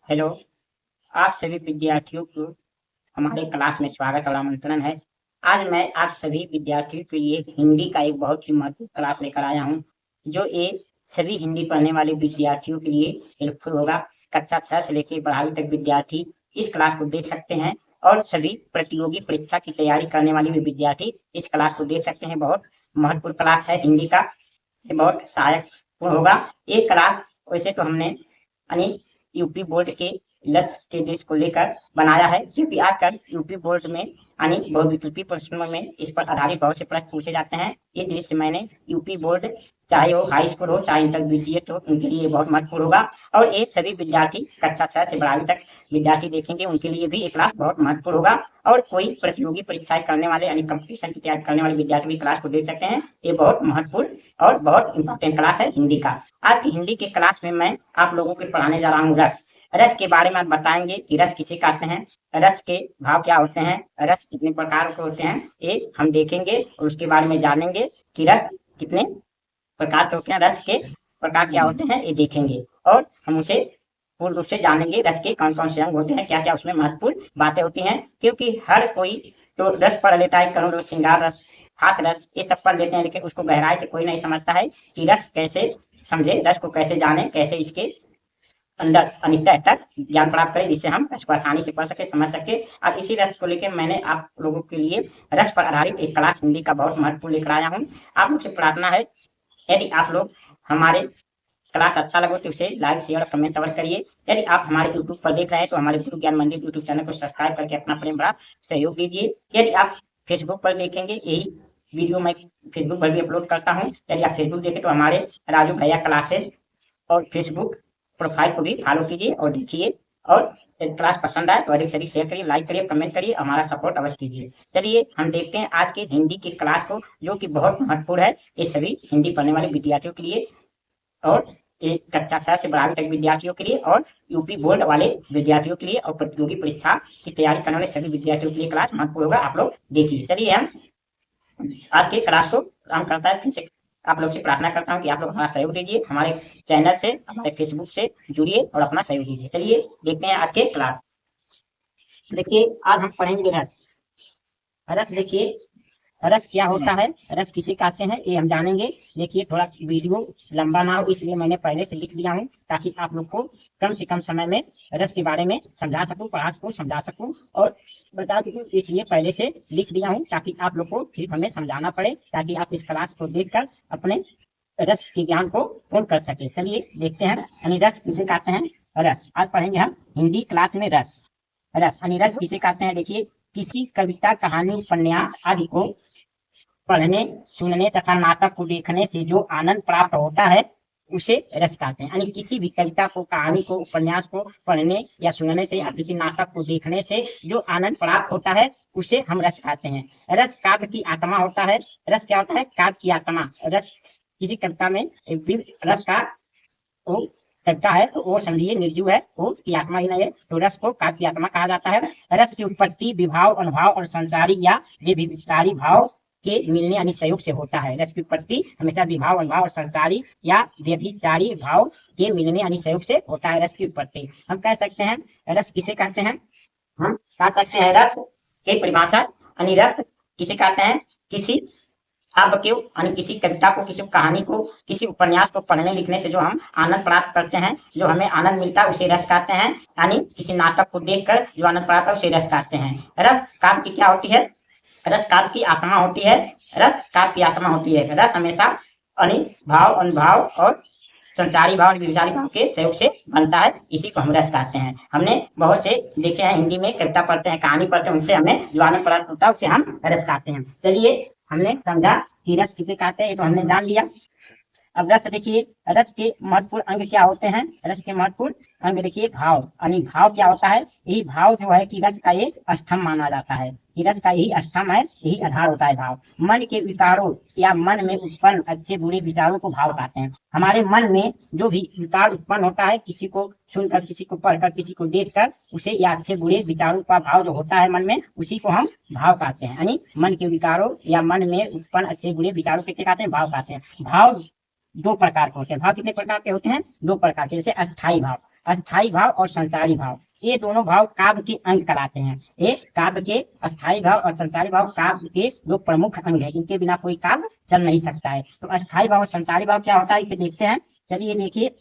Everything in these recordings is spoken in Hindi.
हेलो, आप सभी विद्यार्थियों को हमारे क्लास में स्वागत और आमंत्रण है। आज मैं आप सभी विद्यार्थियों के लिए हिंदी का एक बहुत ही महत्वपूर्ण क्लास लेकर आया हूँ, जो ये सभी हिंदी पढ़ने वाले विद्यार्थियों के लिए हेल्पफुल होगा। कक्षा 6 से लेकर 12वीं तक विद्यार्थी इस क्लास को देख सकते हैं और सभी प्रतियोगी परीक्षा की तैयारी करने वाले भी विद्यार्थी इस क्लास को देख सकते हैं। बहुत महत्वपूर्ण क्लास है हिंदी का, ये बहुत सहायकपूर्ण होगा। ये क्लास वैसे तो हमने यानी यूपी बोर्ड के लक्ष्य के देश को लेकर बनाया है, क्योंकि आजकल यूपी बोर्ड में यानी बहुविकल्पी प्रश्नों में इस पर आधारित बहुत से प्रश्न पूछे जाते हैं। ये दृश्य मैंने यूपी बोर्ड, चाहे वो हाई स्कूल हो चाहे इंटरमीडिएट हो, उनके लिए बहुत महत्वपूर्ण होगा। और ये सभी विद्यार्थी कक्षा 6 से 12वीं तक विद्यार्थी देखेंगे, उनके लिए भी ये क्लास बहुत महत्वपूर्ण होगा। और कोई प्रतियोगी परीक्षाएं करने वाले यानी कंपटीशन की तैयारी करने वाले विद्यार्थी भी क्लास को देख सकते हैं। ये बहुत महत्वपूर्ण और बहुत इंपॉर्टेंट क्लास है हिंदी का। आज की हिंदी के क्लास में मैं आप लोगों को पढ़ाने जा रहा हूँ रस। रस के बारे में आप बताएंगे कि रस किसे कहते हैं, रस के भाव क्या होते हैं, रस कितने प्रकार के होते हैं, ये हम देखेंगे और उसके बारे में जानेंगे कि रस कितने प्रकार के होते हैं, रस के प्रकार क्या होते हैं ये देखेंगे। और हम उसे पूर्ण रूप से जानेंगे, रस के कौन कौन से अंग होते हैं, क्या क्या उसमें महत्वपूर्ण बातें होती हैं। क्योंकि हर कोई तो रस पढ़ लेता है, करुण रस, श्रृंगार रस, हास रस, ये सब पढ़ लेते हैं, लेकिन उसको गहराई से कोई नहीं समझता है कि रस कैसे समझे, रस को कैसे जाने, कैसे इसके अंदर अनित्य तक ज्ञान प्राप्त करें, जिससे हम रस को आसानी से पढ़ सके, समझ सके। और इसी रस को लेकर मैंने आप लोगों के लिए रस पर आधारित एक क्लास हिंदी का बहुत महत्वपूर्ण लेकर आया हूँ। आप लोग से प्रार्थना है, यदि आप लोग हमारे क्लास अच्छा लगे तो उसे लाइक, शेयर और कमेंट अवर करिए। यदि आप हमारे यूट्यूब पर देख रहे हैं तो हमारे गुरु ज्ञान मंदिर यूट्यूब चैनल को सब्सक्राइब करके अपना प्रेम भरा सहयोग दीजिए। यदि आप फेसबुक पर देखेंगे, यही वीडियो मैं फेसबुक पर भी अपलोड करता हूँ। यदि आप फेसबुक देखें तो हमारे राजू भैया क्लासेस और फेसबुक प्रोफाइल को भी फॉलो कीजिए और देखिए। और क्लास पसंद आए तो अधिक से अधिक शेयर करिए, लाइक करिए, कमेंट करिए, हमारा सपोर्ट अवश्य कीजिए। चलिए हम देखते हैं आज के हिंदी की क्लास को, जो कि बहुत महत्वपूर्ण है ये सभी हिंदी पढ़ने वाले विद्यार्थियों के लिए, और ये कक्षा 6 से 12वीं तक विद्यार्थियों के लिए, और यूपी बोर्ड वाले विद्यार्थियों के लिए, और प्रतियोगी परीक्षा की तैयारी करने वाले सभी विद्यार्थियों के लिए क्लास महत्वपूर्ण होगा। आप लोग देखिए। चलिए हम आज के क्लास को आरंभ करता है। फिर से आप लोग से प्रार्थना करता हूँ कि आप लोग हमारा सहयोग दीजिए, हमारे चैनल से, हमारे फेसबुक से जुड़िए और अपना सहयोग दीजिए। चलिए देखते हैं आज के क्लास। देखिए आज हम पढ़ेंगे रस। रस देखिए, रस क्या होता है, रस किसे कहते हैं ये हम जानेंगे। देखिए थोड़ा वीडियो लंबा ना हो इसलिए मैंने पहले से लिख दिया हूँ, ताकि आप लोग को कम से कम समय में रस के बारे में समझा सकूं, पढ़ा सकूं, समझा सकूं और बता सकूं, इसलिए पहले से लिख दिया हूँ, ताकि आप लोग को फिर हमें समझाना पड़े, ताकि आप इस क्लास को देखकर अपने रस के ज्ञान को पूर्ण कर सके। चलिए देखते हैं यानी रस किसे कहते हैं। रस आज पढ़ेंगे हम हिंदी क्लास में रस। रस यानी रस किसे कहते हैं। देखिए किसी कविता, कहानी, उपन्यास आदि को पढ़ने, सुनने तथा नाटक को देखने से जो आनंद प्राप्त होता है उसे रस कहते हैं। यानी किसी भी कविता को, कहानी को, उपन्यास को पढ़ने या सुनने से या किसी नाटक को देखने से जो आनंद प्राप्त होता है उसे हम रस कहते हैं। रस काव्य की आत्मा होता है। रस क्या होता है, काव्य की आत्मा। रस किसी कविता में रस का वो कविता है तो वो समझिए निर्जीव है, वो की आत्मा ही नहीं है, तो रस को काव्य की आत्मा कहा जाता है। रस की उत्पत्ति विभाव, अनुभाव और संसारी या व्यभिचारी भाव के मिलने यानी सहयोग से होता है। रस की उत्पत्ति हमेशा विभाव, अनुभाव और संसारी या व्यभिचारी भाव के मिलने यानी सहयोग से होता है। रस की उत्पत्ति हम कह सकते हैं। रस किसे कहते हैं, हम कह सकते हैं रस की परिभाषा यानी रस किसे कहते हैं, किसी आप क्यों यानी किसी कविता को, किसी कहानी को, किसी उपन्यास को पढ़ने लिखने से जो हम आनंद प्राप्त करते हैं, जो हमें आनंद मिलता है उसे रस कहते हैं। यानी किसी नाटक को देखकर जो आनंद प्राप्त है उसे रस कहते हैं। रस काव्य की क्या होती है, रस काव्य की आत्मा होती है। रस काव्य की आत्मा होती है। रस हमेशा भाव, अनुभाव और संचारी भाव, विचारी भाव के सहयोग से बनता है, इसी को हम रस कहते हैं। हमने बहुत से देखे हैं, हिंदी में कविता पढ़ते हैं, कहानी पढ़ते हैं, उनसे हमें जो आनंद प्राप्त होता है उसे हम रस कहते हैं। चलिए हमने समझा कि रस किसे कहते हैं, ये तो हमने जान लिया। अब रस देखिए, रस के महत्वपूर्ण अंग क्या होते हैं। रस के महत्वपूर्ण अंग देखिए भाव, यानी भाव क्या होता है, यही भाव जो है कि रस का एक स्तंभ माना जाता है, कि रस का यही स्तंभ है, यही आधार होता है भाव। मन के विकारों या मन में उत्पन्न अच्छे बुरे विचारों को भाव कहते हैं। हमारे मन में जो भी विकार उत्पन्न होता है, किसी को सुनकर, किसी को पढ़कर, किसी को देखकर, उसे या अच्छे बुरे विचारों का भाव जो होता है मन में, उसी को हम भाव कहते हैं। यानी मन के विकारों या मन में उत्पन्न अच्छे बुरे विचारों के कहते हैं, भाव कहते हैं। भाव दो प्रकार के होते हैं। भाव कितने प्रकार के होते हैं, दो प्रकार के। जैसे अस्थाई भाव, अस्थाई भाव और संचारी भाव, ये दोनों भाव काव्य के अंग कराते हैं। ये काव्य के अस्थाई भाव और संचारी भाव काव्य के दो प्रमुख अंग है, इनके बिना कोई काव्य चल नहीं सकता है। तो अस्थाई भाव और संचारी भाव क्या होता है, इसे देखते हैं। चलिए देखिए,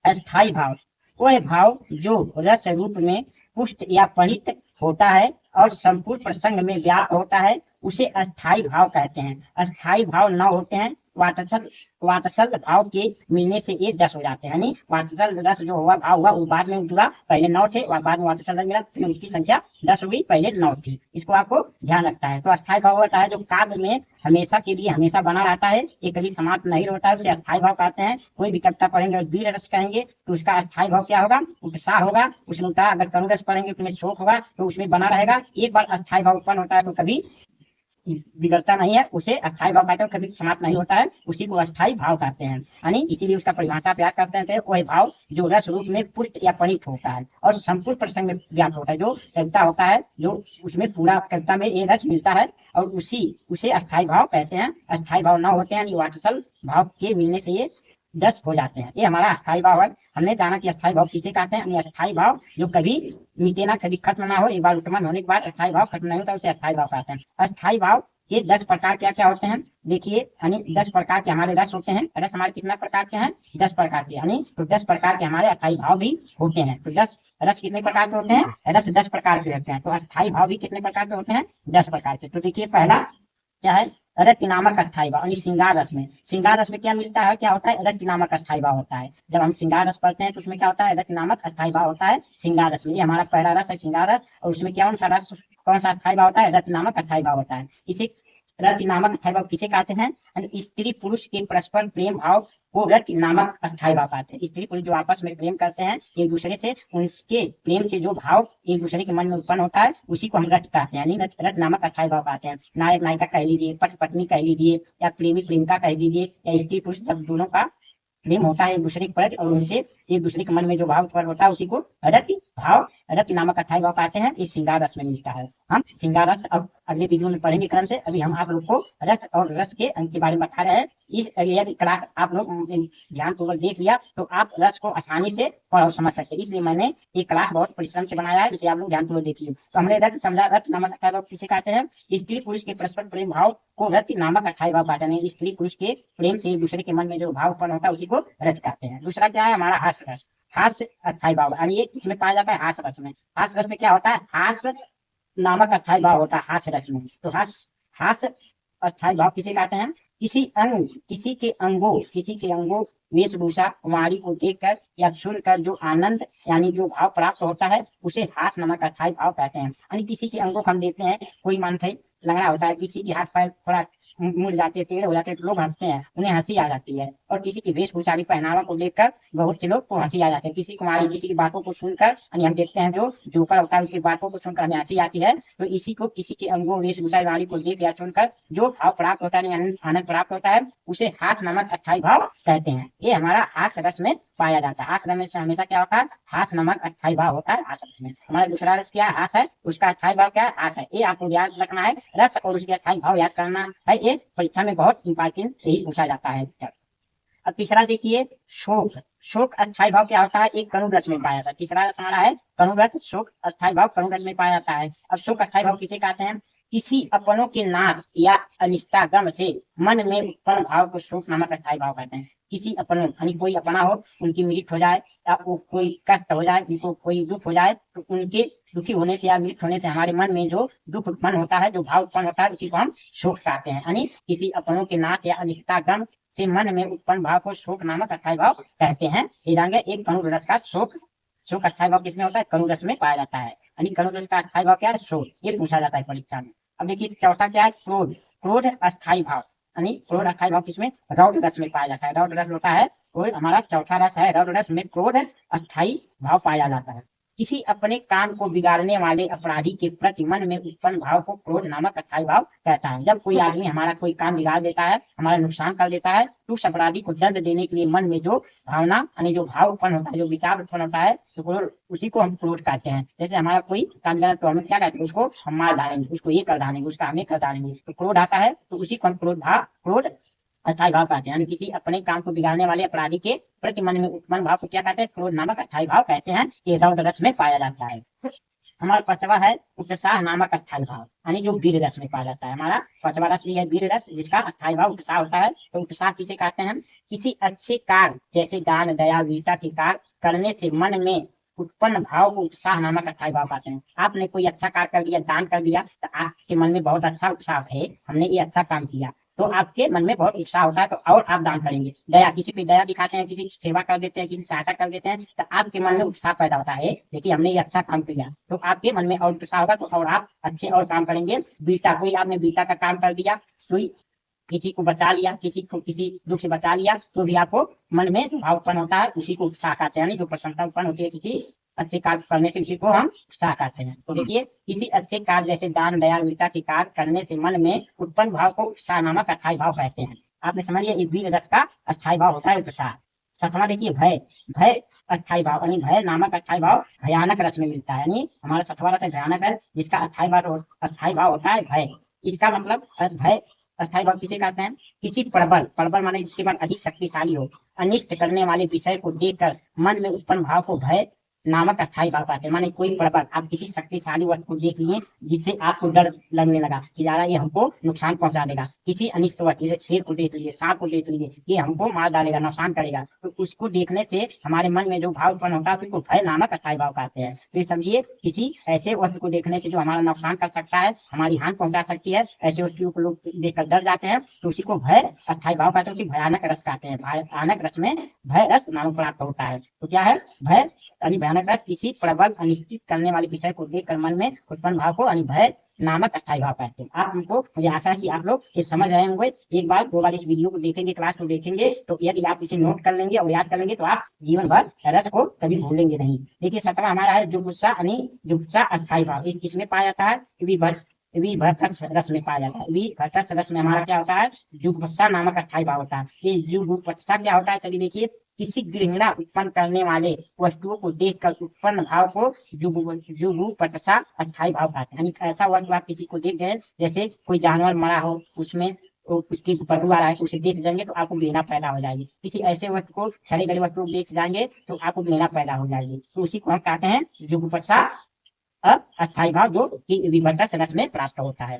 अस्थाई भाव वह भाव जो रस रूप में पुष्ट या परित होता है और संपूर्ण प्रसंग में व्याप्त होता है, उसे अस्थाई भाव कहते हैं। अस्थाई भाव 9 होते हैं। वातसल भाव के मिलने से ये 10 हो जाते हैं, यानी वातसल रस जो हुआ भाव हुआ वो बाद में जुड़ा, पहले 9 थे और बाद में वातसल रस मिला, तो इसकी संख्या 10 हो गई, पहले 9 थी। इसको आपको ध्यान रखता है। तो अस्थाई भाव होता है जो काव्य में हमेशा के लिए हमेशा बना रहता है, ये कभी समाप्त नहीं होता है, उसे अस्थाई भाव कहते हैं। कोई भी कविता पढ़ेंगे और वीर रस कहेंगे तो उसका अस्थाई भाव क्या होगा, उत्साह होगा, उसमें उत्साह। अगर करुण रस पढ़ेंगे तो उसमें शोक होगा, तो उसमें बना रहेगा। एक बार अस्थाई भाव उत्पन्न होता है तो कभी बिगड़ता नहीं है, उसे अस्थाई भाव कहते हैं, कभी समाप्त नहीं होता है, उसी को अस्थाई भाव कहते हैं। यानी इसीलिए उसका परिभाषा प्रयास करते हैं, वह भाव जो रस रूप में पुष्ट या परित होता है और संपूर्ण प्रसंग में व्याप्त होता है। जो कविता होता है, जो उसमें पूरा कविता में ये रस मिलता है और उसे अस्थाई भाव कहते हैं। अस्थाई भाव 9 होते हैं, यानी वाटसल भाव के मिलने से ये 10 हो जाते हैं। ये हमारा अस्थाई भाव है। हमने जाना कि अस्थाई भाव किसे कहते हैं, अस्थाई भाव जो कभी मिटे ना, कभी खत्म ना हो, एक बार उत्पन्न होने के बाद अस्थाई भाव खत्म नहीं होता, उसे अस्थाई भाव कहते हैं। अस्थाई भाव के 10 प्रकार क्या क्या होते हैं, देखिए। यानी 10 प्रकार के हमारे रस होते हैं। रस हमारे कितना प्रकार के हैं, 10 प्रकार के, यानी तो 10 प्रकार के हमारे अस्थाई भाव भी होते हैं। तो 10 रस कितने प्रकार के होते हैं, रस 10 प्रकार के होते हैं। तो अस्थाई भाव भी कितने प्रकार के होते हैं, 10 प्रकार के। तो देखिए, पहला क्या है, रति नामक अस्थाई भाव। यानी श्रृंगार रस में, श्रृंगार रस में क्या मिलता है, क्या होता है, रति नामक अस्थाई भाव होता है। जब हम श्रृंगार रस पढ़ते हैं तो उसमें क्या होता है, रति नामक अस्थाई भाव होता है श्रृंगार रस में। ये हमारा पहला रस है श्रृंगार रस, और उसमें कौन सा रस, कौन सा अस्थाई भाव होता है, रति नामक अस्थाई भाव होता है। इसे रति नामक अस्थाई भाव किसे कहते हैं, स्त्री पुरुष के परस्पर प्रेम भाव को रति नामक अस्थाई भाव कहते हैं। स्त्री पुरुष जो आपस में प्रेम करते हैं एक दूसरे से, उनके प्रेम से जो भाव एक दूसरे के मन में उत्पन्न होता है, उसी को हम रति कहते हैं, यानी रति नामक अस्थाई भाव कहते हैं। नायक नायिका कह लीजिए, पति पत्नी कह लीजिए, या प्रेमी प्रेमिका कह लीजिए, या स्त्री पुरुष, जब दोनों का प्रेम होता है एक दूसरे के प्रति और उनसे एक दूसरे के मन में जो भाव उत्पन्न होता है, उसी को रति भाव, रति नामक अस्थाई भाव कहते हैं। इस श्रृंगार रस में मिलता है। हम श्रृंगार रस अब अगले वीडियो में पढ़ेंगे क्रम से। अभी हम आप लोग को रस और रस के अंग के बारे में बता रहे हैं। इस यदि क्लास आप लोग ध्यानपूर्वक देख लिया तो आप रस को आसानी से पढ़ और समझ सकते हैं। इसलिए मैंने ये क्लास बहुत परिश्रम से बनाया है, इसे आप लोग ध्यानपूर्वक देखिए। तो हमने रति समझा, रति नामक अस्थाई भाव किसे कहते हैं, स्त्री पुरुष के परस्पर प्रेम भाव को रति नामक अस्थाई भाव कहते हैं। स्त्री पुरुष के प्रेम से एक दूसरे के मन में जो भाव उत्पन्न होता है, उसी को रति कहते हैं। दूसरा क्या है, हमारा हास्य रस। हास्य अस्थाई भाव, यानी ये किसमें पाया जाता है, हास्य रस में। हास्य रस में क्या होता है, हास्य नामक अस्थाई भाव होता है हास्य रस में। तो हास्य अस्थाई भाव किसे कहते हैं, किसी के अंगों वेशभूषा वाणी को देखकर या सुनकर जो आनंद यानी जो भाव प्राप्त होता है, उसे हास्य नामक अस्थाई भाव कहते हैं। यानी किसी के अंगों को हम देखते हैं, कोई मानते लंगड़ा होता है, किसी के हाथ पैर थोड़ा मुड़ जाते, टेढ़े हो जाते, तो लोग हंसते हैं, उन्हें हंसी आ जाती है। और किसी की वेशभूषा पहनावा को देखकर बहुत से लोग को हंसी आ जाती है। किसी कुमारी, किसी की बातों को सुनकर, यानी हम देखते हैं जो जोकर होता है, उसकी बातों को सुनकर हमें हंसी आती है। तो इसी को किसी के अंगों वेशभूषा वाणी को देख या सुनकर जो भाव प्राप्त होता है, आनंद प्राप्त होता है, उसे हास्य नामक अस्थाई भाव कहते हैं। ये हमारा हास्य रस में पाया जाता है। हास्य रस में हमेशा क्या होता है, हास्य नामक अस्थाई भाव होता है हास्य रस में। हमारा दूसरा रस क्या है, हास्य है, उसका अस्थाई भाव क्या है, हास्य है। ये आपको याद रखना है, रस और उसके अस्थाई भाव याद करना है। ये परीक्षा में बहुत इंपॉर्टेंट यही पूछा जाता है। अब तीसरा देखिए, शोक। शोक अस्थाई भाव क्या होता है, एक करुण रस में पाया जाता है। तीसरा रस हमारा है करुण रस। शोक अस्थाई भाव करुण रस में पाया जाता है। अब शोक अस्थाई भाव किसे कहते हैं, किसी अपनों के नाश या अनिष्टागम से मन में उत्पन्न भाव को शोक नामक अस्थाई भाव कहते हैं। किसी अपनों, यानी कोई अपना हो, उनकी मृत्यु हो जाए या कोई कष्ट हो जाए, उनको कोई दुख हो जाए, तो उनके दुखी होने से या मृत्यु होने से हमारे मन में जो दुख उत्पन्न होता है, जो भाव उत्पन्न होता है, उसी को हम शोक कहते हैं। यानी किसी अपनों के नाश या अनिष्टागम से मन में उत्पन्न भाव को शोक नामक अस्थाई भाव कहते हैं। ये जान गए, एक करुण रस का शोक अस्थाई भाव किसमें होता है, करुण रस में पाया जाता है। यानी करुण रस का अस्थाई भाव क्या है, शोक। ये पूछा जाता है परीक्षा में। अब देखिए चौथा क्या है, क्रोध। क्रोध अस्थाई भाव, यानी क्रोध अस्थाई भाव किसमें, रौद्र रस में पाया जाता है। रौद्र रस होता है, कोई हमारा चौथा रस है, रौद्र रस में क्रोध अस्थाई भाव पाया जाता है। किसी अपने काम को बिगाड़ने वाले अपराधी के प्रति मन में उत्पन्न भाव को क्रोध नामक अस्थाई भाव कहता है। जब कोई आदमी हमारा कोई काम बिगाड़ देता है, हमारा नुकसान कर देता है, तो उस अपराधी को दंड देने के लिए मन में जो भावना यानी जो भाव उत्पन्न होता है, जो विचार उत्पन्न होता है, तो उसी को हम क्रोध कहते हैं। जैसे हमारा कोई काम बिगाड़ा तो हम क्या कहते हैं, उसको हम मार डालेंगे, उसको ये कर डालेंगे, उसका हमें कर डालेंगे, तो क्रोध आता है, तो उसी को हम क्रोध अस्थायी भाव कहते हैं। यानी किसी अपने काम को बिगाड़ने वाले अपराधी के प्रति मन में उत्पन्न भाव को क्या कहते हैं? क्रोध नामक अस्थायी भाव कहते हैं। ये रौद्र रस में पाया जाता है। हमारा पांचवा है उत्साह नामक अस्थायी भाव, यानी जो वीर रस में पाया जाता है। हमारा पांचवा रस भी है वीर रस, जिसका अस्थायी भाव उत्साह होता है। तो उत्साह किसे कहते हैं? किसी अच्छे कार्य जैसे दान दया वीरता के कार्य करने से मन में उत्पन्न भाव को उत्साह नामक अस्थायी भाव कहते हैं। आपने कोई अच्छा कार्य कर दिया, दान कर दिया, तो आपके मन में बहुत अच्छा उत्साह है, हमने ये अच्छा काम किया, तो आपके मन में बहुत उत्साह होता है, तो और आप दान करेंगे। दया, किसी पे दया दिखाते हैं, किसी की सेवा कर देते हैं, किसी की सहायता कर देते हैं, तो आपके मन में उत्साह पैदा होता है, देखिए हमने ये अच्छा काम किया, तो आपके मन में और उत्साह होगा, तो और आप अच्छे और काम करेंगे। वीरता, कोई आपने वीरता का काम कर दिया, कोई किसी को बचा लिया, किसी को किसी दुख से बचा लिया, तो भी आपको मन में जो भाव उत्पन्न होता है उसी को उत्साह कहते हैं। यानी जो प्रसन्नता उत्पन्न होती है किसी अच्छे कार्य करने से, उसी को हम उत्साह कहते हैं। तो देखिए किसी अच्छे कार्य जैसे दान दया वीरता के कार्य करने से मन में उत्पन्न भाव को उत्साह नामक अस्थायी भाव कहते हैं। आपने समझ लिया, वीर रस का अस्थायी भाव होता है उत्साह। सातवां देखिए भय, भय अस्थायी भाव, यानी भय नामक अस्थायी भाव भयानक रस में मिलता है। यानी हमारा सातवां रस भयानक है, जिसका अस्थायी भाव होता है भय। इसका मतलब भय अस्थायी भाव किसे कहते हैं? किसी प्रबल, प्रबल माने जिसके बाद अधिक शक्तिशाली हो, अनिष्ट करने वाले विषय को देखकर मन में उत्पन्न भाव को भय नामक अस्थायी भाव कहते हैं। माने कोई प्रबल, आप किसी शक्तिशाली वस्तु को देख लिए जिससे आपको डर लगने लगा कि यार ये हमको नुकसान पहुंचा देगा, किसी अनिष्ट वस्तु जैसे शेर को देख लीजिए, सांप को देख लीजिए, ये हमको मार डालेगा, नुकसान करेगा, तो उसको देखने से हमारे मन में जो भाव उत्पन्न होता है उसको भय नामक अस्थायी भाव कहते हैं। तो ये समझिए, किसी ऐसे वस्तु को देखने से जो हमारा नुकसान कर सकता है, हमारी हानि पहुंचा सकती है, ऐसे वस्तुओं को लोग देखकर डर जाते हैं, तो उसी को भय अस्थायी भाव कहते हैं, उसी भयानक रस कहते हैं। भयानक रस में भय रस नाम प्राप्त होता है। तो क्या है भय? यानी भयानक रस किसी प्रबल अनिश्चित करने वाले विषय को देखकर मन में उत्पन्न भाव को यानी भय नामक अस्थायी भाव कहते हैं। आप हमको, मुझे आशा है कि आप लोग ये समझ रहे होंगे। एक बार दो बार इस वीडियो को देखेंगे, क्लास को देखेंगे, तो यदि आप इसे नोट कर लेंगे और याद कर लेंगे तो आप जीवन भर रस को कभी भूलेंगे नहीं। देखिए सत्रह हमारा है जुगुप्सा, यानी जुगुप्सा अस्थायी भाव। किसमें पाया जाता है? विभर्तस रस में पाया जाता है। विभर्तस रस में हमारा क्या होता है? जुगुप्सा नामक अस्थायी भाव होता है। ये जुगुप्सा क्या होता है? चलिए देखिए, किसी घृणा उत्पन्न करने वाले वस्तुओं को देखकर उत्पन्न भाव को जुगुप्सा अस्थायी भाव कहते हैं। यानी ऐसा वस्तु आप किसी को देख गए, जैसे कोई जानवर मरा हो, उसमें तो उसकी बदबू आ रहा है, उसे देख जाएंगे तो आपको घृणा पैदा हो जाएगी। किसी ऐसे वस्तु को, सड़ी गली वस्तु को देख जाएंगे तो आपको घृणा पैदा हो जाएगी, तो उसी को हम कहते हैं जुगुप्सा अस्थायी भाव, जो कि विभर्तस रस में प्राप्त होता है।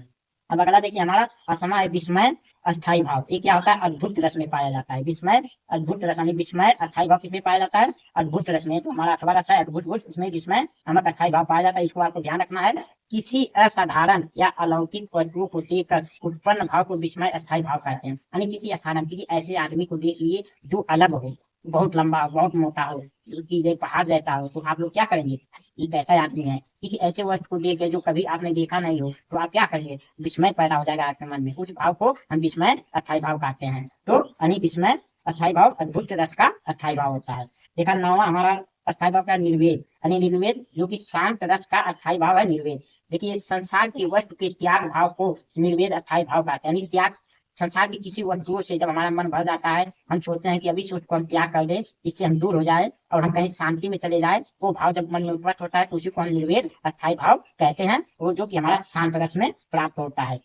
अब अगला देखिए हमारा असमा है विस्मय अस्थायी भाव। ये क्या होता है? अद्भुत रस में पाया जाता है। विस्मय अद्भुत रस, यानी विस्मय अस्थायी भाव किसमें पाया जाता है? अद्भुत रस में। तो हमारा अथवा रस है अद्भुत, इसमें विस्मय नामक अस्थायी भाव पाया जाता है। इसको आपको ध्यान रखना है। किसी असाधारण या अलौकिक वस्तुओं को देखकर उत्पन्न भाव को विस्मय अस्थायी भाव कहते हैं। यानी किसी असाधारण, किसी ऐसे आदमी को देख लिए जो अलग हो, बहुत लंबा, बहुत मोटा हो, कि पहाड़ रहता हो, तो आप लोग क्या करेंगे? एक ऐसा आदमी है, किसी ऐसे वस्तु को देख के जो कभी आपने देखा नहीं हो, तो आप क्या करेंगे? विस्मय पैदा हो जाएगा आपके मन में। उस भाव को हम विस्मय अस्थायी भाव कहते हैं। तो यानी विस्मय अस्थायी भाव अद्भुत रस का अस्थायी भाव होता है। देखा नौवां हमारा अस्थायी भाव का निर्वेद, यानी निर्वेद जो कि शांत रस का अस्थायी भाव है निर्वेद। देखिए संसार की वस्तु के त्याग भाव को निर्वेद अस्थायी भाव कहते हैं। यानी त्याग, संसार की किसी वस्तुओं से जब हमारा मन भर जाता है, हम सोचते हैं कि अभी से उसको हम त्याग कर दें, इससे हम दूर हो जाए और हम कहीं शांति में चले जाए, वो भाव जब मन में उत्पन्न होता है तो उसी को हम निर्वेद अस्थायी भाव कहते हैं, वो जो कि हमारा शांत रस में प्राप्त होता है।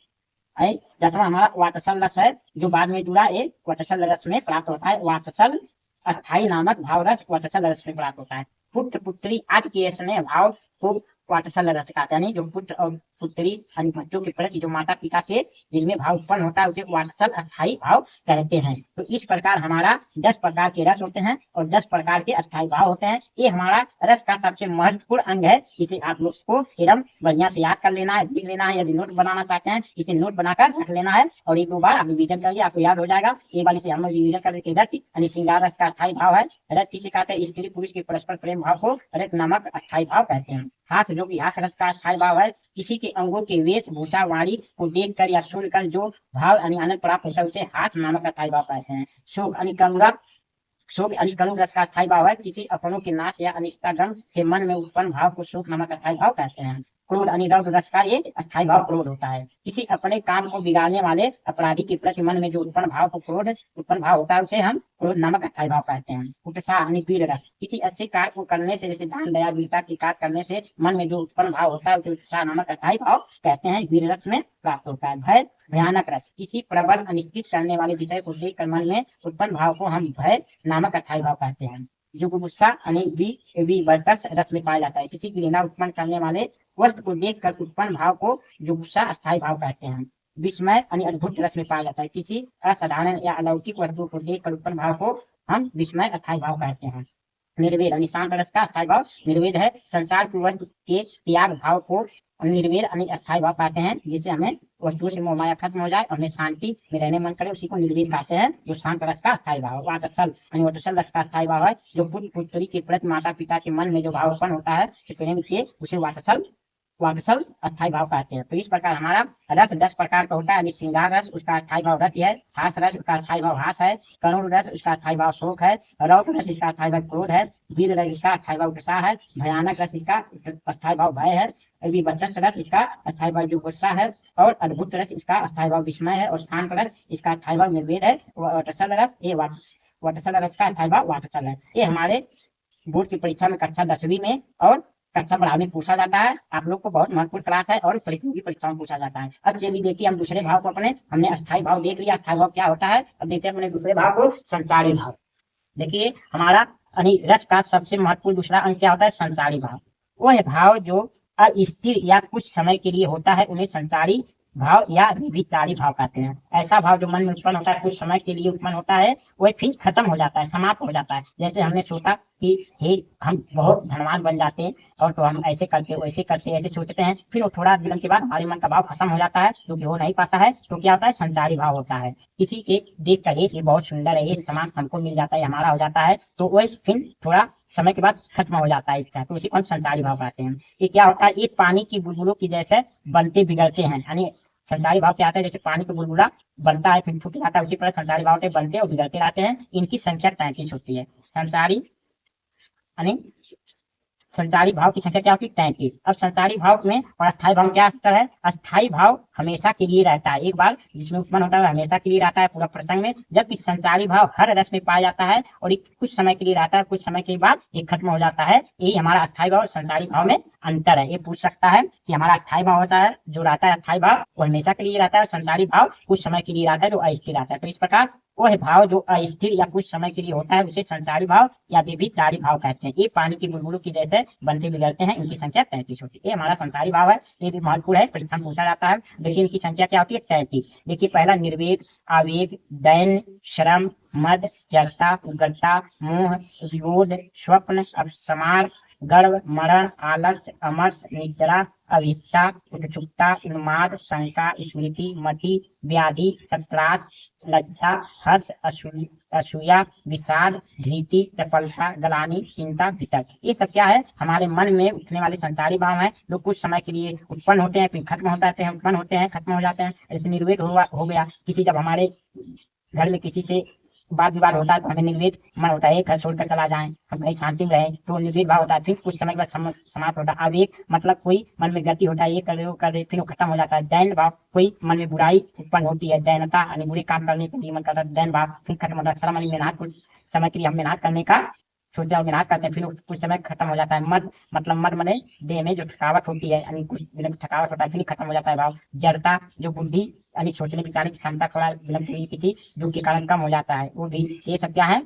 दसवां हमारा वातसल रस है, जो बाद में जुड़ा एक वातसल रस में प्राप्त होता है। वातसल अस्थायी नामक भाव रस वातसल रस में प्राप्त होता है। पुत्र पुत्री आदि के स्नेह भाव को वातसल रस कहते हैं। यानी जो पुत्र और पुत्री यानी बच्चों के प्रति जो माता पिता के दिल में भाव उत्पन्न होता है उसे वात्सल अस्थायी भाव कहते हैं। तो इस प्रकार हमारा 10 प्रकार के रस होते हैं और 10 प्रकार के अस्थायी भाव होते हैं। ये हमारा रस का सबसे महत्वपूर्ण अंग है। इसे आप लोग को एकदम बढ़िया से याद कर लेना है, लिख लेना है। यदि नोट बनाना चाहते हैं इसे नोट बनाकर रख लेना है और एक दो बार आप रिविजन करिए, आपको याद हो जाएगा। एक बार इसे हम लोग रिविजन कर देते। रत यानी श्रृंगार रस का अस्थायी भाव है। रत किसे कहते हैं? स्त्री पुरुष के परस्पर प्रेम भाव को रत नामक अस्थायी भाव कहते हैं। हास जो कि हास रस का अस्थायी भाव है। किसी के अंगों के वेशभूषा वाणी को देखकर या सुनकर जो भाव यानी आनंद प्राप्त होता है उसे हास नामक अस्थायी भाव कहते हैं। शोक यानी करुणा, शोक यानी करुण रस का अस्थायी भाव है। किसी अपनों के नाश या अनिष्टागम से मन में उत्पन्न भाव को शोक नामक अस्थायी भाव कहते हैं। क्रोध यानी रौद्र रस का ये अस्थायी भाव क्रोध होता है। किसी अपने काम को बिगाड़ने वाले अपराधी के प्रति मन में जो उत्पन्न भाव को क्रोध उत्पन्न भाव होता है उसे हम क्रोध नामक अस्थायी भाव कहते हैं। उत्साह यानी वीर रस, किसी अच्छे कार्य को करने से, जैसे दान दया वीरता की कार्य करने से मन में जो उत्पन्न भाव होता है उसे उत्साह नामक अस्थायी भाव कहते हैं, वीर रस में प्राप्त होता है। भय भयानक रस, किसी प्रबल अनिश्चित करने वाले विषय को देखकर मन में उत्पन्न भाव को हम भय नामक अस्थायी भाव कहते हैं। जो गुस्सा यानी रस में पाया जाता है, किसी घृणा उत्पन्न करने वाले वस्तु को देखकर उत्पन्न भाव को जो गुस्सा अस्थायी भाव कहते हैं। विस्मय यानी अद्भुत रस में पाया जाता है, किसी असाधारण या अलौकिक वस्तु को देखकर उत्पन्न भाव को हम विस्मय अस्थायी भाव कहते हैं। निर्वेद यानी शांत रस का अस्थायी भाव निर्वेद है, संसार की वस्तु के त्याग भाव को निर्वेद यानी अस्थायी भाव कहते हैं, जिससे हमें वस्तुओं से मोह माया खत्म हो जाए और हमें शांति में रहने मन करे, उसी को निर्वेद कहते हैं, जो शांत रस का अस्थायी भाव। वात्सल यानी वात्सल रस का अस्थायी भाव है, जो पुत्र पुत्री के प्रति माता पिता के मन में जो भाव उत्पन्न होता है प्रेम के, उसे वात्सल अस्थायी भाव कहते हैं। तो इस प्रकार हमारा रस 10 प्रकार का होता है। श्रृंगार रस, उसका अस्थायी भाव रति है। हास रस, उसका अस्थायी भाव हास है। करुण रस, उसका अस्थायी भाव शोक है। रौद्र रस, इसका अस्थायी भाव क्रोध है। वीर रस, इसका अस्थायी भाव उत्साह है। भयानक रस, इसका अस्थायी भाव भय है। विभत्स रस, इसका अस्थायी भाव जो गुस्सा है। और अद्भुत रस, इसका अस्थायी भाव विस्मय है। और शांत रस, इसका अस्थायी भाव निर्वेद है। वात्सल रस, ये वात्सल रस का अस्थायी भाव वात्सल है। ये हमारे बोर्ड की परीक्षा में कक्षा 10वीं में और कक्षा 12 में पूछा जाता है। आप लोग को बहुत महत्वपूर्ण क्लास है और प्रतियोगी परीक्षा में पूछा जाता है। अब चलिए देखिए, हम दूसरे भाव को हमने अस्थायी भाव देख लिया, अस्थायी भाव क्या होता है। अब देखते हैं अपने दूसरे भाव को, संचारी भाव। देखिए हमारा रस का सबसे महत्वपूर्ण दूसरा अंग क्या होता है, संचारी भाव। वह भाव जो अस्थिर या कुछ समय के लिए होता है उन्हें संचारी भाव या निर्विचारी भाव कहते हैं। ऐसा भाव जो मन में उत्पन्न होता है, कुछ समय के लिए उत्पन्न होता है, वह फिर खत्म हो जाता है, समाप्त हो जाता है। जैसे हमने सोचा कि हे हम बहुत धनवान बन जाते हैं और तो हम ऐसे करते वैसे करते ऐसे सोचते हैं, फिर वो थोड़ा दिन के बाद हमारे मन का भाव खत्म हो जाता है, जो कि हो नहीं पाता है। तो क्या होता है, संचारी भाव होता है। किसी के देख कर ये बहुत सुंदर है, ये सामान हमको मिल जाता है, हमारा हो जाता है, तो वह फिर थोड़ा समय के बाद खत्म हो जाता है इच्छा, तो उसी को हम संचारी भाव कहते हैं। ये क्या होता है, ये पानी की बुलबुलों की जैसे बनते बिगड़ते हैं। यानी संचारी भाव क्या आता है, जैसे पानी का बुलबुला बनता है फिर छूट जाता है, उसी तरह संचारी भाव के बनते और बिगड़ते रहते हैं। इनकी संख्या 33 होती है। संचारी भाव की संख्या क्या होती है, 33। अब संचारी भाव में और अस्थायी भाव में क्या अंतर है, अस्थायी भाव हमेशा के लिए रहता है, एक बार जिसमें उत्पन्न होता है हमेशा के लिए रहता है पूरा प्रसंग में, जबकि संचारी भाव हर रस में पाया जाता है और एक कुछ समय के लिए रहता है, कुछ समय के बाद ये खत्म हो जाता है। यही हमारा अस्थायी भाव और संचारी भाव में अंतर है। ये पूछ सकता है कि हमारा अस्थायी भाव होता है जो रहता है, अस्थायी भाव वो हमेशा के लिए रहता है, संचारी भाव कुछ समय के लिए रहता है जो अस्थिर रहता है। तो इस प्रकार वह भाव जो अस्थिर या कुछ समय के लिए होता है उसे संचारी भाव या व्यभिचारी भाव कहते हैं। ये पानी की बुलबुलों की जैसे बनते बिगड़ते हैं, इनकी संख्या 33 होती है। ये हमारा संचारी भाव है, ये भी महत्वपूर्ण है, परीक्षा में पूछा जाता है। देखिए इनकी संख्या क्या होती है, 33। देखिए पहला निर्वेद, आवेग, दैन, श्रम, मद, जड़ता, उग्रता, मोह, विरोध, स्वप्न, अपस्मार, गर्व, मरण, आलस्य, अमर्ष, निद्रा, अभिष्टा, उत्सुकता, उन्माद, शंका, स्मृति, मति, व्याधि, सत्रास, लज्जा, हर्ष, असूया, विषाद, धृति, चपलता, गलानी, चिंता, वितर्क। ये सब क्या है, हमारे मन में उठने वाले संचारी भाव हैं, जो कुछ समय के लिए उत्पन्न होते हैं फिर खत्म हो जाते हैं, उत्पन्न होते हैं खत्म हो जाते हैं। जैसे निर्वेद हो गया, किसी जब हमारे घर में किसी से वाद विवाद होता है तो हमें निर्वेद मन होता है, घर छोड़कर चला जाएं, हम कहीं शांति में रहें, तो निर्वेद भाव होता है। फिर कुछ समय के बाद समाप्त होता है। आवेग मतलब कोई मन में गति होता है, ये कर रहे हो कर रहे, फिर वो खत्म हो जाता है। दैन भाव, कोई मन में बुराई उत्पन्न होती है, दैनता यानी बुरे काम करने के लिए मन करता है, दैन भाव फिर खत्म होता है। श्रम यानी मेहनत, कुछ समय के लिए हम मेहनत करने का सोचा और मेहनत करते हैं, फिर कुछ समय खत्म हो जाता है। मद मतलब मद मने देह में जो थकावट होती है, यानी कुछ विलंब थकावट होता है, फिर खत्म हो जाता है भाव। जड़ता जो बुद्धि यानी सोचने विचारने की क्षमता थोड़ा विलंब किसी दुख के कारण कम हो जाता है, वो भी। ये सब क्या है,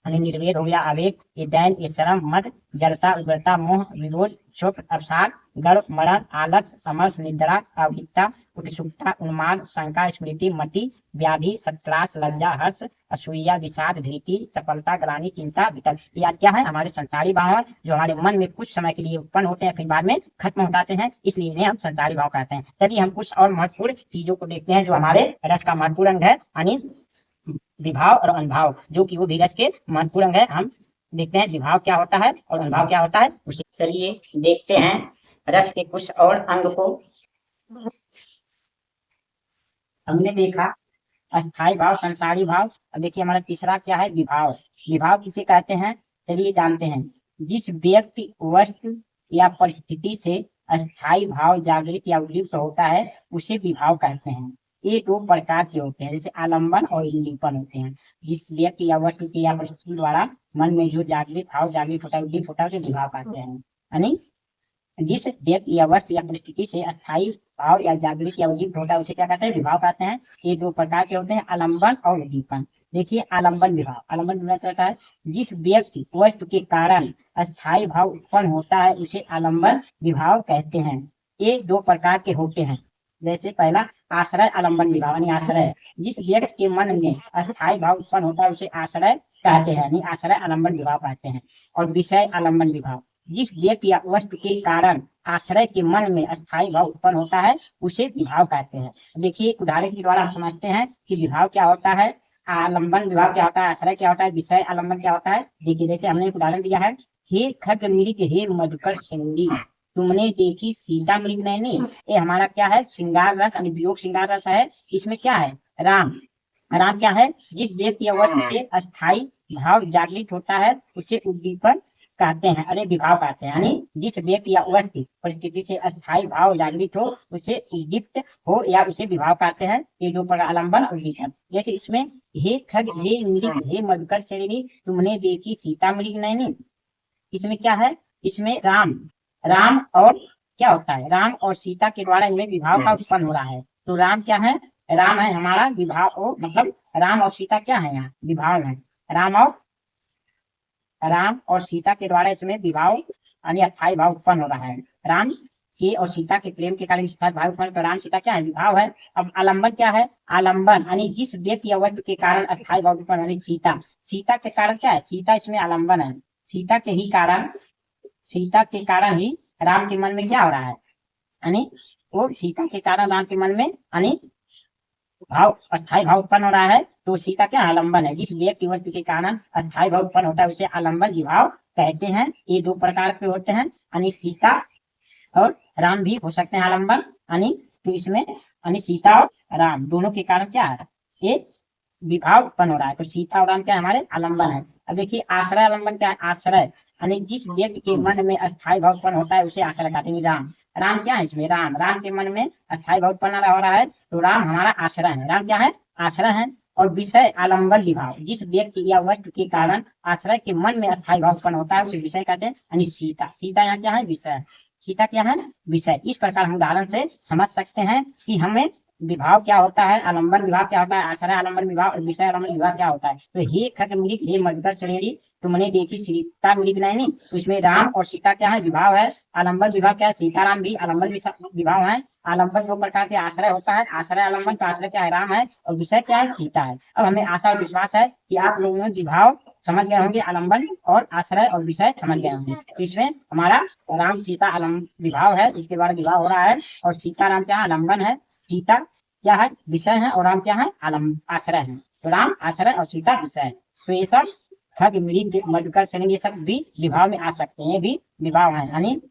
यानी निर्वेद हो गया, आवेग, ये दैन, ये श्रम, मद, जड़ता, उग्रता, मोह, विरोध, शोक, अवसाद, गर्व, मरण, आलस, अमर्ष, निद्रा, अवहिता, उत्सुकता, उन्माद, शंका, स्मृति, मति, व्याधि, सत्रास, लज्जा, हर्ष, असूया, विषाद, धृति, चपलता, ग्लानि, चिंता, वितर्क। ये क्या है, हमारे संचारी भाव है, जो हमारे मन में कुछ समय के लिए उत्पन्न होते हैं फिर बाद में खत्म हो जाते हैं, इसलिए इन्हें हम संचारी भाव कहते हैं। चलिए हम कुछ और महत्वपूर्ण चीजों को देखते हैं जो हमारे रस का महत्वपूर्ण अंग है, यानी विभाव और अनुभाव, जो कि वो भी रस के महत्वपूर्ण अंग है। हम देखते हैं विभाव क्या होता है और अनुभाव क्या होता है, उसे चलिए देखते हैं रस के कुछ और अंग को। हमने देखा अस्थायी भाव, संसारी भाव। अब देखिए हमारा तीसरा क्या है, विभाव। विभाव किसे कहते हैं, चलिए जानते हैं। जिस व्यक्ति, वस्तु या परिस्थिति से अस्थाई भाव जागृत या उद्दीप्त होता है उसे विभाव कहते हैं। ये दो प्रकार के होते हैं, जैसे आलंबन और उद्दीपन होते हैं। जिस व्यक्ति या वस्तु की या परिस्थिति द्वारा मन में जो जागृत भाव जागृत होता है, उद्दीप्त होता है, उसे विभाव कहते हैं। यानी जिस व्यक्ति या वस्तु या परिस्थिति से अस्थाई भाव या जागृत या उद्दीप्त होता है उसे क्या कहते हैं, विभाव कहते हैं। ये दो प्रकार के होते हैं, आलंबन और उद्दीपन। देखिए आलंबन विभाव, आलंबन विभाव कहता है जिस व्यक्ति वस्तु के कारण अस्थाई भाव उत्पन्न होता है उसे आलंबन विभाव कहते हैं। ये दो प्रकार के होते हैं। जैसे पहला आश्रय आलंबन विभाव, यानी आश्रय जिस व्यक्ति के मन में अस्थाई भाव उत्पन्न होता है उसे आश्रय कहते हैं, यानी आश्रय आलंबन विभाव कहते हैं। और विषय आलंबन विभाव, जिस व्यक्ति या वस्तु के कारण आश्रय के मन में अस्थाई भाव उत्पन्न होता है उसे विभाव कहते हैं। देखिए उदाहरण के द्वारा हम समझते हैं कि विभाव क्या होता है, आलंबन विभाव क्या होता है, आश्रय क्या होता है, विषय आलंबन क्या होता है। देखिए जैसे हमने एक उदाहरण दिया है, हे खग मृग हे मधुकर सिंडी तुमने देखी सीता मृग नैनी। ये हमारा क्या है, श्रृंगार रस, वियोग श्रृंगार रस है। इसमें क्या है, राम। राम क्या है, जिस व्यक्ति या वस्तु से अस्थाई भाव जागृत होता है उसे उद्दीपन कहते हैं, अरे विभाव कहते हैं। यानी जिस व्यक्ति या वस्तु परिस्थिति से अस्थाई भाव जागृत हो उसे उद्दीप्त हो या उसे विभाव कहते हैं। ये दो प्रकार आलंबन और उद्दीपन। जैसे इसमें हे खग हे मृग हे मधुकर श्रेणी तुमने देखी सीता मृग नैनी, इसमें क्या है, इसमें राम और क्या होता है, राम और सीता के द्वारा इनमें विभाव का उत्पन्न हो रहा है। तो राम क्या है, राम है हमारा विभाव, मतलब राम और सीता क्या है, यहाँ विभाव है। राम और सीता के द्वारा इसमें विभाव यानी अस्थाई भाव उत्पन्न हो रहा है। राम के और सीता के प्रेम के कारण अस्थाई भाव उत्पन्न, तो राम सीता क्या है, विभाव है। अब आलंबन क्या है, आलंबन यानी जिस व्यक्ति या वस्तु के कारण अस्थाई भाव उत्पन्न, यानी सीता के कारण क्या है, सीता इसमें आलंबन है। सीता के कारण ही राम के मन में क्या हो रहा है, यानी वो सीता के कारण राम के मन में यानी भाव अस्थाई भाव उत्पन्न हो रहा है। तो सीता क्या आलंबन है, जिस व्यक्ति वस्तु के कारण अस्थाई भाव उत्पन्न होता है उसे आलंबन विभाव कहते हैं। ये दो प्रकार के होते हैं, यानी सीता और राम भी हो सकते हैं आलंबन, यानी तो इसमें यानी सीता और राम दोनों के कारण क्या है, ये विभाव उत्पन्न हो रहा है। तो सीता और राम क्या हमारे आलंबन है। अब देखिए आश्रय आलंबन क्या है, आश्रय यानी जिस व्यक्ति के मन में अस्थाई भाव उत्पन्न होता है उसे आश्रय कहते हैं। राम क्या है, इसमें राम के मन में अस्थाई भाव उत्पन्न हो रहा है तो राम हमारा आश्रय है, राम क्या है, आश्रय है। और विषय आलंबन विभाव, जिस व्यक्ति या वस्तु के कारण आश्रय के मन में अस्थाई भाव उत्पन्न होता है उसे विषय कहते हैं, यानी सीता यहाँ क्या है, विषय। सीता क्या है, विषय। इस प्रकार हम उदाहरण से समझ सकते हैं कि हमें विभाव क्या होता है, आलंबन विभाव क्या होता है, आश्रय आलंबन विभाव और विषय आलंबन विभाव क्या होता है। तो हे खग मृग हे मधुकर श्रेणी तुमने देखी सीता मृग नैनी, तो इसमें राम और सीता क्या है, विभाव है। आलंबन विभाव क्या है, सीताराम भी आलंबन विभाव है। आलंबन दो प्रकार के आश्रय होता है, आश्रय आलंबन, तो आश्रय क्या है, राम है और विषय क्या है, सीता है। अब हमें आशा और विश्वास है कि आप लोगों ने विभाव समझ गए होंगे, आलंबन और आश्रय और विषय समझ गए होंगे। तो इसमें हमारा राम सीता आलंबन विभाव है, इसके द्वारा विभाव हो रहा है। और सीताराम क्या आलंबन है, सीता क्या है, विषय है, और राम क्या है, आश्रय है। तो राम आश्रय और सीता विषय है। तो ये सब खग मृग मधुकर श्रेणी ये सब भी विभाव में आ सकते हैं, ये भी विभाव है। यानी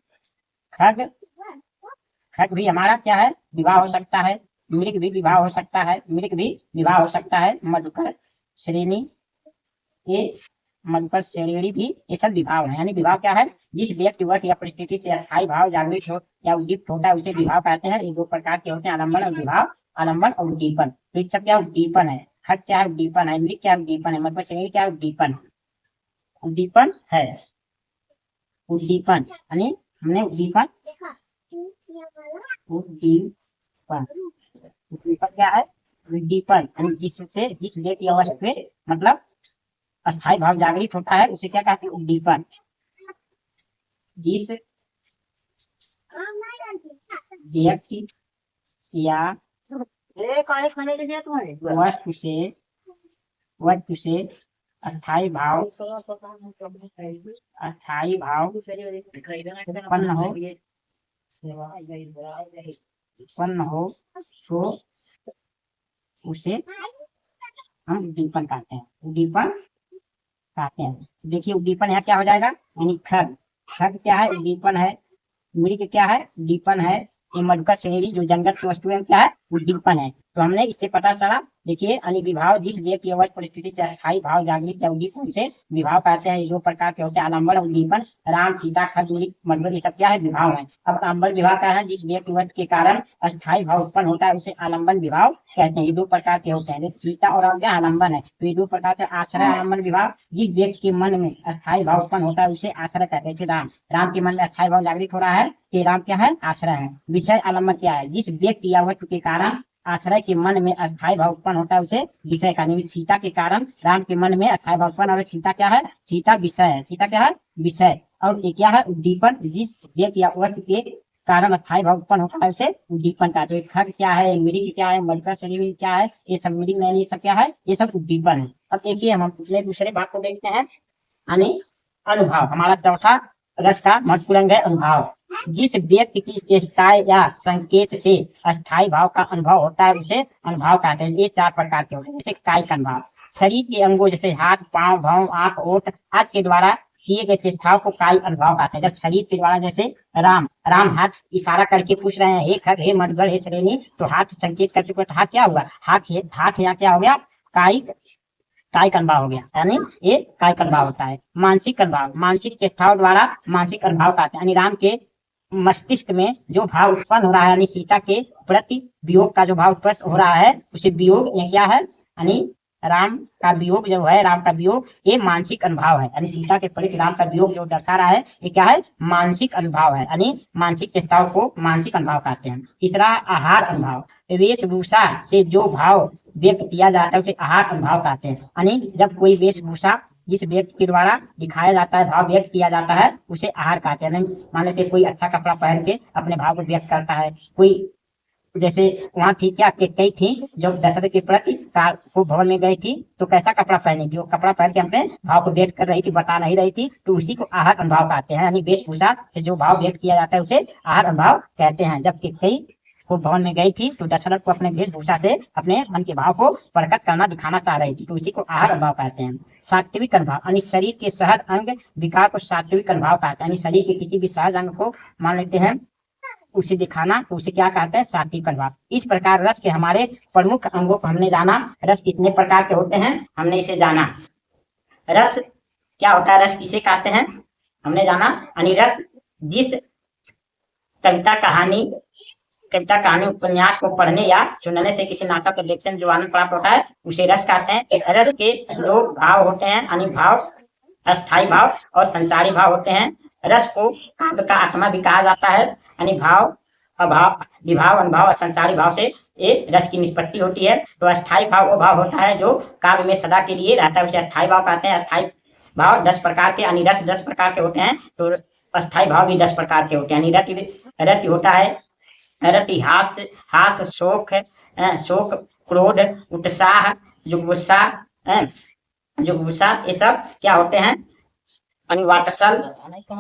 खग भी हमारा क्या है, विभाव हो सकता है। मृग भी विभाव हो सकता है, मधुकर श्रेणी भी ये सब विभाव है। यानी विभाव क्या है, जिस व्यक्ति वस्तु या परिस्थिति से अस्थाई भाव जागृत हो या उद्दीप्त होता है उसे विभाव कहते हैं। ये दो प्रकार के होते हैं, आलंबन और विभाव, आलंबन और उद्दीपन। तो ये सब क्या उद्दीपन है, खग क्या है, उद्दीपन है। मृग क्या उद्दीपन है, मधुकर श्रेणी क्या उद्दीपन है। उद्दीपन यानी हमने उद्दीपन क्या है, उद्दीपन जिससे जिस व्यक्ति या वस्तु पे मतलब अस्थाई भाव जागृत होता है उसे क्या कहते हैं, उद्दीपन। जिस व्यक्ति या वस्तु से अस्थाई भाव उत्पन्न हो तो उसे हम उद्दीपन कहते हैं। देखिए उद्दीपन यहाँ क्या हो जाएगा, यानी खग क्या है, उद्दीपन है। मृग क्या है, उद्दीपन है। ये मधुकर श्रेणी जो जंगल की वस्तु है क्या है, उद्दीपन है। तो हमने इससे पता चला, देखिए विभाव जिस व्यक्ति अवस्थ परिस्थिति से अस्थायी भाव जागृत या उद्दीपन से विभाव कहते हैं। ये दो प्रकार के होते हैं, आलम्बन और उद्दीपन। राम सीता खड्ग मधुर, ये सब क्या है, विभाव है। अब आलम्बन विभाव क्या है, जिस व्यक्ति के कारण अस्थायी भाव उत्पन्न होता है उसे आलम्बन विभाव कहते हैं। ये दो प्रकार के होते हैं, सीता और राम क्या आलम्बन है। तो ये दो प्रकार के आश्रय आलम्बन विभाव, जिस व्यक्ति के मन में अस्थायी भाव उत्पन्न होता है उसे आश्रय कहते हैं। जैसे राम के मन में अस्थायी भाव जागृत हो रहा है कि राम क्या है, आश्रय है। विषय आलम्बन क्या है, जिस व्यक्ति या वस्तु के कारण आश्रय के मन में अस्थायी भाव उत्पन्न होता है उसे विषय का। सीता के कारण राम के मन में अस्थायी भाव उत्पन्न और सीता क्या है, सीता विषय है। सीता क्या है, विषय। और ये क्या है, उद्दीपन, जिस व्यक्ति या वस्तु के कारण अस्थायी भाव उत्पन्न होता है उसे उद्दीपन का। तो खग क्या है, मृग क्या है, मृग शरीर क्या है, ये सब मृग नैन, ये सब क्या है, ये सब उद्दीपन है। अब देखिए हम दूसरे भाग को देखते हैं, यानी अनुभव। हमारा चौथा रस का महत्वपूर्ण अंग है अनुभव। जिस व्यक्ति की चेष्टाएं या संकेत से अस्थायी भाव का अनुभव होता है उसे अनुभव कहते हैं। ये चार प्रकार के होते हैं। जैसे कायिक अनुभव, शरीर के अंगों जैसे हाथ, पांव, भौं, आंख, ओठ आदि के द्वारा किए गए चेष्टाओं को कायिक अनुभव कहते हैं। जब शरीर के द्वारा, जैसे राम हाथ इशारा करके पूछ रहे हैं, हे खग, हे मडगढ़, हे श्रेणी, तो हाथ संकेत कर चुके, तो हाथ क्या हुआ, हाथ यहाँ क्या हो गया, कायिक अनुभव हो गया, यानी ये कायिक अनुभव होता है। मानसिक अनुभव, मानसिक चेष्टाओं द्वारा मानसिक अनुभव कहते हैं। यानी राम के मस्तिष्क में जो भाव उत्पन्न हो रहा है, यानी सीता के प्रति वियोग का जो भाव उत्पन्न हो रहा है उसे वियोग, ये क्या है, यानी राम का वियोग जो है, राम का वियोग ये मानसिक अनुभव है। यानी सीता के प्रति राम का वियोग जो दर्शा रहा है ये क्या है, मानसिक अनुभव है। यानी मानसिक चेष्टाओं को मानसिक अनुभव कहते हैं। तीसरा आहार अनुभव, वेशभूषा से जो भाव व्यक्त किया जाता है उसे आहार अनुभव कहते हैं। यानी जब कोई वेशभूषा जिस व्यक्ति के द्वारा दिखाया जाता है, भाव व्यक्त किया जाता है, उसे आहार कहते हैं। मान लेते कोई अच्छा कपड़ा पहन के अपने भाव को व्यक्त करता है। कोई जैसे वहाँ थी क्या, कई थी जब दशरथ के प्रति को भवन में गई थी तो कैसा कपड़ा पहनी थी, वो कपड़ा पहन के अपने भाव को व्यक्त कर रही थी, बता नहीं रही थी, तो उसी को आहार अनुभव कहते हैं। यानी वेशभूषा से जो भाव व्यक्त किया जाता है उसे आहार अनुभव कहते हैं। जब कई वो भवन में गई थी तो दशरथ को अपने वेशभूषा से अपने मन के भाव को प्रकट करना, दिखाना चाह रही थी, तो इसी को आहार अनुभव कहते हैं। सात्विक अनुभव, यानी शरीर के सहज अंग विकार को सात्विक अनुभव कहते हैं। यानी शरीर के किसी भी सहज अंग को मान लेते हैं उसे दिखाना, तो उसे क्या कहते हैं, सात्विक अनुभव। इस प्रकार रस के हमारे प्रमुख अंगों को हमने जाना। रस कितने प्रकार के होते हैं हमने इसे जाना। रस क्या होता है, रस किसे कहते हैं हमने जाना। यानी रस जिस कविता कहानी उपन्यास को पढ़ने या सुनने से किसी नाटक के लेखन जो आनंद प्राप्त होता है उसे रस कहते हैं। रस के दो भाव होते हैं, यानी भाव अस्थायी भाव और संचारी भाव होते हैं। रस को काव्य का आत्मा भी कहा जाता है। यानी भाव अभाव विभाव अनुभव और संचारी भाव से एक रस की निष्पत्ति होती है। तो अस्थायी भाव वो भाव होता है जो काव्य में सदा के लिए रहता है, उसे अस्थायी भाव कहते हैं। अस्थायी भाव 10 प्रकार के, यानी रस 10 प्रकार के होते हैं, तो अस्थायी भाव भी 10 प्रकार के होते हैं। यानी रति होता है, रति हास शोक, क्रोध, उत्साह, जुगुप्सा, ये सब क्या होते हैं, अनिवार्टसल,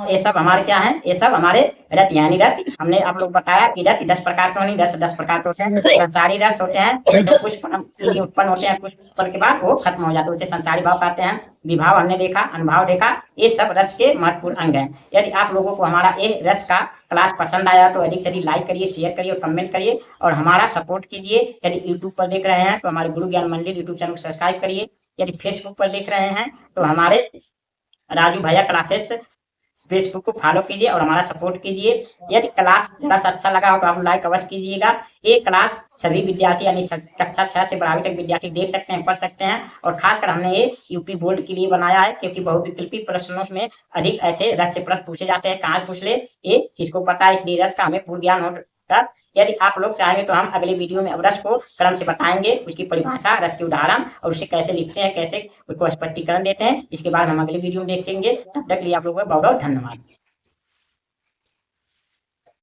ये सब हमारे क्या है, ये सब हमारे रति। यानी रति हमने आप लोग बताया कि रति 10 प्रकार के होनी, रस 10 प्रकार के होते हैं। संसारी रस होते हैं तो कुछ उत्पन्न होते हैं, कुछ पल के बाद वो खत्म हो जाते हैं, उसे संसारी भाव कहते हैं। विभाव हमने देखा, अनुभव देखा, ये सब रस के महत्वपूर्ण अंग हैं। यदि आप लोगों को हमारा ये रस का क्लास पसंद आया तो अधिक से अधिक लाइक करिए, शेयर करिए और कमेंट करिए और हमारा सपोर्ट कीजिए। यदि यूट्यूब पर देख रहे हैं तो हमारे गुरु ज्ञान मंदिर यूट्यूब चैनल को सब्सक्राइब करिए। यदि फेसबुक पर देख रहे हैं तो हमारे राजू भैया क्लासेस फेसबुक को फॉलो कीजिए और हमारा सपोर्ट कीजिए। यदि क्लास जरा सा अच्छा लगा हो तो आप लाइक अवश्य कीजिएगा। ये क्लास सभी विद्यार्थी यानी कक्षा 6 से 12वीं तक विद्यार्थी देख सकते हैं, पढ़ सकते हैं। और खासकर हमने ये यूपी बोर्ड के लिए बनाया है क्योंकि बहुविकल्पी प्रश्नों में अधिक ऐसे रस से प्रश्न पूछे जाते हैं, कहाँ पूछ ले ये किसको पता है, इसलिए रस का हमें पूर्ण ज्ञान होगा। यदि आप लोग चाहेंगे तो हम अगले वीडियो में अब रस को क्रम से बताएंगे, उसकी परिभाषा, रस के उदाहरण और उसे कैसे लिखते हैं, कैसे उसको स्पष्टीकरण देते हैं, इसके बाद हम अगले वीडियो में देखेंगे। तब तक के लिए आप लोगों का बहुत बहुत धन्यवाद।